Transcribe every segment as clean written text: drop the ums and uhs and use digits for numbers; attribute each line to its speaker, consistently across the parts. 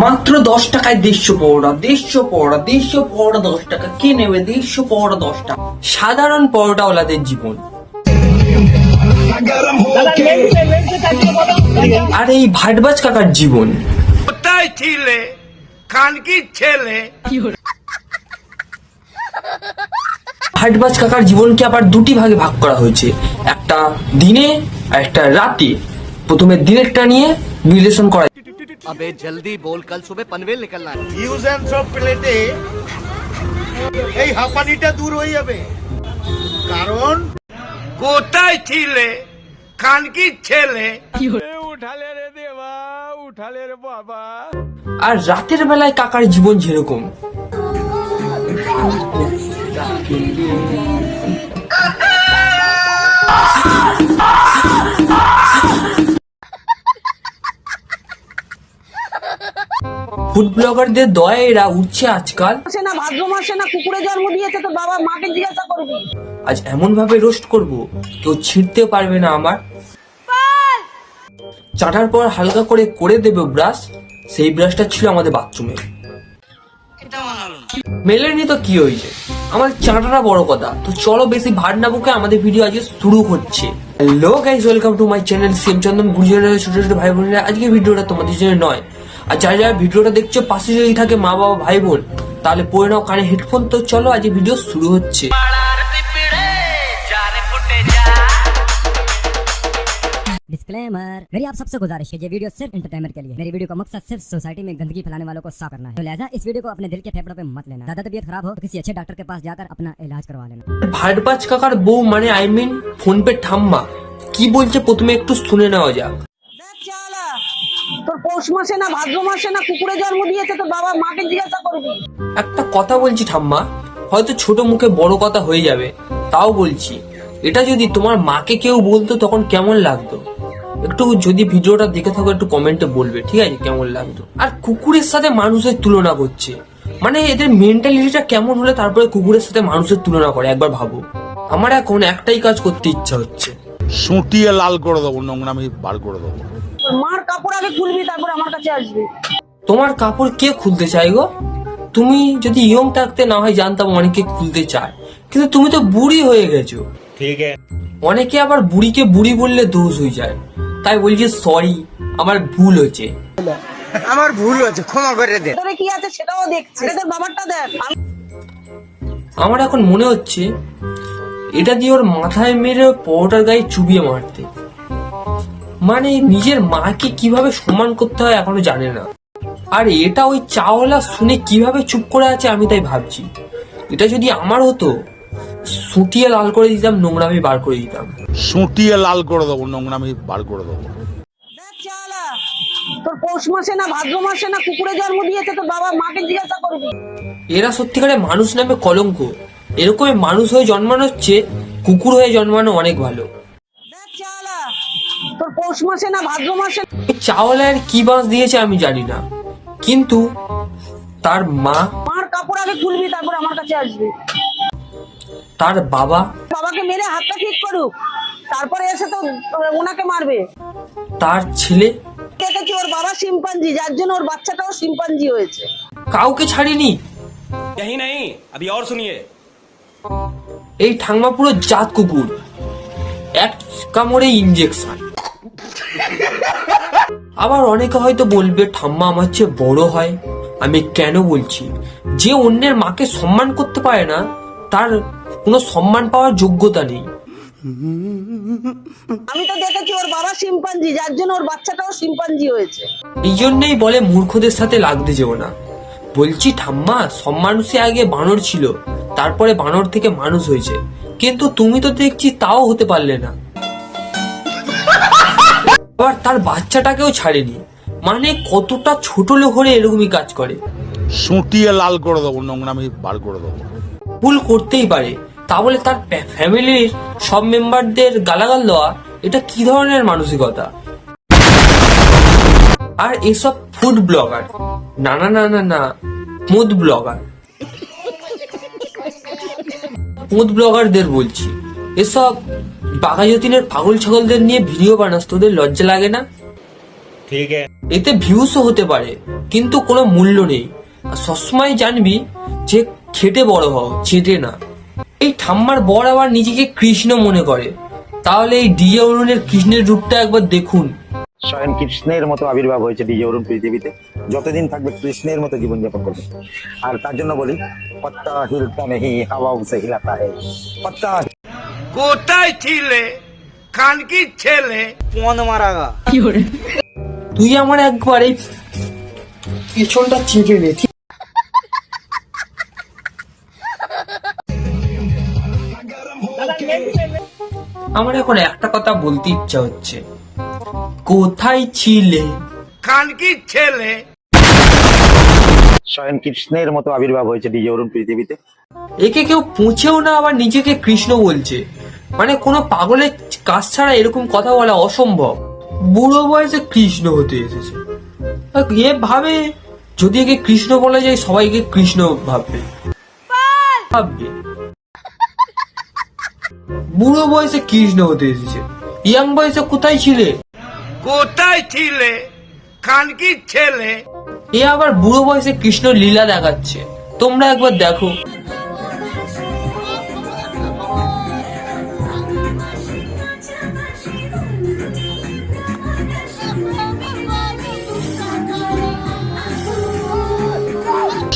Speaker 1: মাত্র 10 টাকায় দেড়শো পরোটা 10 টাকা কে নেবে? 150 পরোটা 10 টাকা। সাধারণ পরোটাওয়ালাদের জীবন। আর এই ভাটবাজ কাকার জীবন।
Speaker 2: কোথায় ছিলে খানকির ছেলে?
Speaker 1: ভাটবাজ কাকার জীবনকে আবার দুটি ভাগে ভাগ করা হয়েছে, একটা দিনে আর একটা রাতে। প্রথমে দিনেরটা নিয়ে বিশ্লেষণ করা।
Speaker 3: अबे जल्दी बोल, कल सुबह पनवेल निकलना है।
Speaker 2: ভিউজ এন্ড সব প্লেটে এই হাঁপানিটা দূর হয়ে যাবে, কারণ কোথায় ছিলে খানকির ছেলে? উঠালে রে দেবা, উঠালে রে বাবা।
Speaker 1: আর রাতের বেলায় কাকার জীবন যেরকম। ফুড ব্লগারদের দয়ায় এরা উঠছে আজকাল।
Speaker 4: না ভাদ্র মাসে না কুকুরে জন্ম দিয়েছে, তো বাবা মাকে জিজ্ঞাসা করবি।
Speaker 1: আজ এমন ভাবে রোস্ট করব কেউ ছিঁড়তে পারবে না আমার। চাটার পর হালকা করে করে দেবে ব্রাশ। সেই ব্রাশটা ছিল আমাদের বাথরুমে। মেলেনি তো কি হয়েছে, আমার চাটাটা বড় কথা। তো চলো বেশি ভার না বকে আমাদের ভিডিও আজকে শুরু হচ্ছে। Hello guys, welcome to my channel CM Chandan. গুরুজনের ছোট ছোট ভাই বোনেরা, আজকে ভিডিওটা তোমাদের জন্য নয়। আর যারা যারা ভিডিওটা দেখছো পাশে যদি থাকে মা বাবা ভাই বোন, তাহলে পরে নাও কানে হেডফোন। তো চলো আজকে ভিডিও শুরু হচ্ছে।
Speaker 5: डिस्क्लेमर, मेरी आप सबसे गुजारिश है, ये वीडियो सिर्फ एंटरटेनमेंट के लिए। मेरी वीडियो का मकसद सिर्फ सोसाइटी में गंदगी फैलाने वालों को साफ करना है। तो लिहाजा इस वीडियो को अपने दिल के फेफड़ों पे मत लेना। ज्यादा तबीयत खराब हो तो किसी अच्छे डॉक्टर के पास जाकर अपना इलाज करवा लेना।
Speaker 1: ভাটবাজ কাকার বউ মানে আই মিন ফোন পে ঠাম্মা কি বলছে প্রথমে একটু শুনে নেওয়া যাক।
Speaker 4: তোর পৌষ মাসে না ভাদ্র মাসে না কুকুরে জন্ম দিয়েছে, তো বাবা মাকে জিজ্ঞাসা করবি।
Speaker 1: একটা কথা বলছি ঠাম্মা, হয়তো ছোট মুখে বড় কথা হয়ে যাবে, তাও বলছি এটা যদি তোমার মাকে কেউ বলতো তখন কেমন লাগতো? একটু যদি ভিডিওটা দেখে থাকো একটু কমেন্টে বলবে, ঠিক আছে, কেমন লাগতো। আর কুকুরের সাথে মানুষের তুলনা করছে, মানে এদের মেন্টালিটিটা কেমন হলে তারপরে কুকুরের সাথে মানুষের তুলনা করে একবার ভাবো। আমার এখন একটাই কাজ করতে ইচ্ছা হচ্ছে,
Speaker 6: সুটিয়ে লাল করে দেবো, নোংরামি বার করে দেবো।
Speaker 4: তোর মার কাপড় আগে খুলবি, তারপর আমার কাছে আসবি।
Speaker 1: তোমার কাপড় কে খুলতে চাই গো? তুমি যদি ইয়ং থাকতে না হয় জানতাম অনেকে খুলতে চায়, কিন্তু তুমি তো বুড়ি হয়ে গেছো।
Speaker 2: ঠিক আছে,
Speaker 1: অনেকে আবার বুড়িকে বুড়ি বললে দোষ হয়ে যায়, তাই বলছি সরি, আমার ভুল হয়েছে।
Speaker 2: আমার ভুল হয়েছে, ক্ষমা করে দে।
Speaker 4: তোরে কি আছে সেটাও দেখছি, তোর বাবারটা দেখ।
Speaker 1: আমার এখন মনে হচ্ছে এটা দিয়ে ওর মাথায় মেরে পরোটার গায়ে চুবিয়ে মারতে। মানে নিজের মাকে কিভাবে সম্মান করতে হয় এখনো জানে না। আর এটা ওই চাওয়ালা শুনে কিভাবে চুপ করে আছে আমি তাই ভাবছি, এটা যদি আমার হতো সুটিয়ে লাল করে দিতাম, নোংরামি বার করে দিতাম।
Speaker 6: সুটিয়ে লাল করে দেবো, নোংরামি বার করে দেবো।
Speaker 4: তোর পৌষ মাসে না ভাদ্র মাসে না কুকুরে জন্ম দিয়েছে, তো বাবা মাকে জিজ্ঞাসা করবি।
Speaker 1: এরা সত্যিকারে মানুষ নামে কলঙ্ক। এরকম মানুষ হয়ে জন্মানো হচ্ছে, কুকুর হয়ে জন্মানো অনেক ভালো।
Speaker 4: তোর পৌষ মাসে না ভাদ্র মাসে
Speaker 1: চাওয়ালার কি বাঁশ দিয়েছে আমি জানি না, কিন্তু তার
Speaker 4: মার কাপড় আগে খুলবি, তারপর আমার কাছে আসবি।
Speaker 1: তার
Speaker 4: বাবাকে মেরে হাতটা ঠিক করুক, তারপরে এসে তো ওনাকে মারবে।
Speaker 1: তার ছেলে
Speaker 4: দেখেছি ওর বাবা শিম্পাঞ্জি, যার জন্য ওর বাচ্চাটাও শিম্পাঞ্জি হয়েছে।
Speaker 1: কাউকে ছাড়িনি।
Speaker 7: यही नहीं, अभी और सुनिए।
Speaker 1: এই ঠাংমা পুরো জাত কুকুর, এক কামড়ে ইনজেকশন। আবার অনেকে হয়তো বলবে ঠাম্মা আমার চেয়ে বড় হয়। আমি কেন বলছি, যে অন্যের মাকে সম্মান করতে পারে না তার কোনো সম্মান পাওয়ার যোগ্যতা নেই।
Speaker 4: আমি তো দেখেছি ওর বাবা শিম্পাঞ্জি, যার জন্য ওর বাচ্চাটাও শিম্পাঞ্জি হয়েছে।
Speaker 1: এই জন্যই বলে মূর্খদের সাথে লাগতে যেও না। বলছি ঠাম্মা, সব মানুষই আগে বানর ছিল, তারপরে বানর থেকে মানুষ হয়েছে, কিন্তু তুমি তো দেখছি তাও হতে পারলে না। আবার তার বাচ্চাটাকেও ছাড়েনি, মানে কতটা ছোট লোক হলে এরকমই কাজ করে।
Speaker 6: সুটিয়ে লাল করে দেবো, নোংরামি বার করে দেবো।
Speaker 1: ভুল করতেই পারে, তা বলে তার ফ্যামিলির সব মেম্বারদের গালাগাল দেওয়া, এটা কি ধরনের মানসিকতা? আর এসব ফুড ব্লগার, না না না না না, মুদ ব্লগার, মুদ ব্লগারদের বলছি, এসব বাঘা যতীনের পাগল ছাগলদের নিয়ে ভিডিও বানাস, তোদের লজ্জা লাগে না? এতে ভিউসও হতে পারে, কিন্তু কোনো মূল্য নেই। আর সবসময় জানবি যে খেটে বড় হও, চেটে না। এই ঠাম্মার বর আবার নিজেকে কৃষ্ণ মনে করে, তাহলে এই ডিজে অরুণের কৃষ্ণের রূপটা একবার দেখুন।
Speaker 8: স্বয়ং কৃষ্ণের মতো আবির্ভাব হয়েছে ডিজে অরুণ পৃথিবীতে। যতদিন থাকবে কৃষ্ণের মতো জীবনযাপন করবে। আর তার জন্য বলি, পত্তা হিলতা নেহি হাওয়া উসে হিলাতা হে, পত্তা।
Speaker 2: কোথায় ছিলে কানকির ছেলে?
Speaker 1: তুই আমার একবার এই পেছনটা চেটে নে, ঠিক? আমার এখন একটা কথা বলতে ইচ্ছা হচ্ছে, কোথায় ছিলে?
Speaker 2: কানকির ছেলে।
Speaker 8: স্বয়ং কৃষ্ণের মতো আবির্ভাব হয়েছে ডিজে অরুণ পৃথিবীতে।
Speaker 1: একে কেউ পুঁছেও না, আবার নিজেকে কৃষ্ণ বলছে। মানে কোনো পাগলের কাজ ছাড়া এরকম কথা বলা অসম্ভব। বুড়ো বয়সে কৃষ্ণ হতে এসেছে। এ ভাবে যদি একে কৃষ্ণ বলা যায়, সবাইকে কৃষ্ণ ভাববে। বুড়ো বয়সে কৃষ্ণ হতে এসেছে, ইয়াং বয়সে কোথায় ছিলে?
Speaker 2: কোথায় ছিলে কানকির ছেলে?
Speaker 1: এ আবার বুড়ো বয়সে কৃষ্ণ লীলা দেখাচ্ছে, তোমরা একবার দেখো।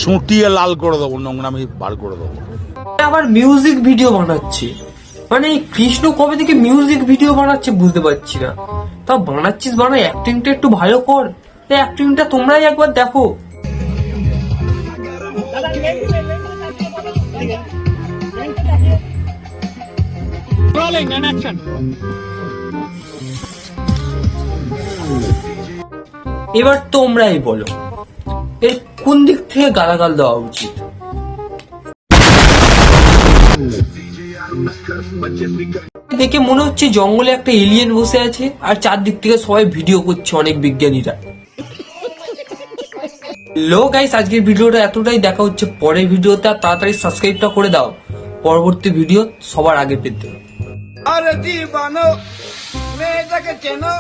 Speaker 6: সুটিয়ে লাল করে দেবো, নোংরামি বার করে দেবো।
Speaker 1: আবার মিউজিক ভিডিও বানাচ্ছে। মানে এই কৃষ্ণ কবে থেকে মিউজিক ভিডিও বানাচ্ছে বুঝতে পারছি না। তা বানাচ্ছিস বানা, অ্যাক্টিংটা একটু ভালো কর। এই অ্যাক্টিংটা তোমরাই একবার দেখো। এবার তোমরাই বলো, এর কোন দিক থেকে গালাগাল দেওয়া উচিত? দেখে মনে হচ্ছে জঙ্গলে একটা এলিয়েন বসে আছে, আর চারদিক থেকে সবাই ভিডিও করছে, অনেক বিজ্ঞানীরা। লো গাইস, আজকের ভিডিওটা এতটাই। দেখা হচ্ছে পরের ভিডিওতে। আর তাড়াতাড়ি সাবস্ক্রাইবটা করে দাও পরবর্তী ভিডিও সবার আগে পেতে।
Speaker 2: আরে জীবন মেয়েটাকে চেনো?